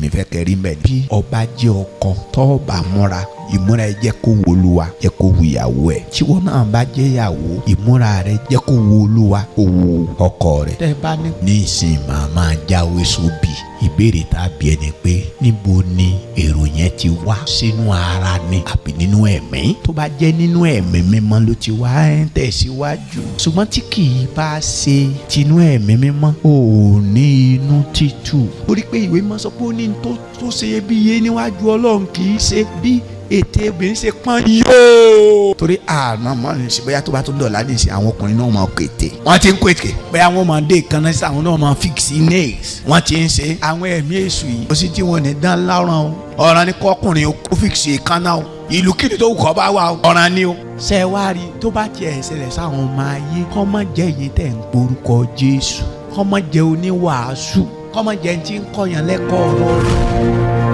mi fẹ́ kẹrí mbẹ ni. bí ọba jẹ́ ọkọ tó bá múra ìmúra ẹ jẹ́ kó wo Olúwa jẹ́ kó wo ìyàwó ẹ. tí wọn náà bá jẹ́ ìyàwó ìmúra rẹ jẹ́ kó wo Olúwa kó wo ọkọ rẹ. tẹ́ bá ní ìsìn màmá jáwé sóbì ìbéèrè tàbí ẹni pé níbo ni èrò yẹn ti wá sínú ara ni àbí nínú ẹ̀mí. tó bá jẹ́ nínú ẹ̀mí mímọ́ ló ti wá ẹ̀ ń tẹ̀síwájú. ṣùgbọ́n tí kì í bá ṣe tinú ẹ̀mí mímọ́ ò ní inú títù. ó rí pé ìwé mímọ́ sọ pé ó ní tó ṣe iyebíye níwájú Ọlọ́run kì í ṣe bí ètè obìnrin ṣe pọ́n yóò. torí àná mọ́ ní ṣe bóyá tó bá tó dọ̀la ní ṣe àwọn ọkùnrin náà máa kété. wọ́n ti ń kété bóyá wọ́n máa dé ìkànnì sí àwọn náà máa fix nails. wọ́n ti ń ṣe àwọn ẹ̀mí èṣù yìí. ó sì tí wọ́n ní dán láràn o. ọ̀ràn ni kọ́kùnrin kó fix ìkànnà o. ìlú kìnì tó kọ́ bá wà o. ọ̀ràn ni o. ṣé wá rí tó bá tiẹ̀ ṣẹlẹ̀ sáwọn ọmọ ayé kọ́ mọ́ jẹ́ iye tẹ̀ ń porúkọ Jésù kọ́ mọ́ jẹ́ oníwàásù kọ́ mọ́ jẹ́ ti ń kọ́yàn lẹ́kọ̀ọ́ ọ̀rọ̀.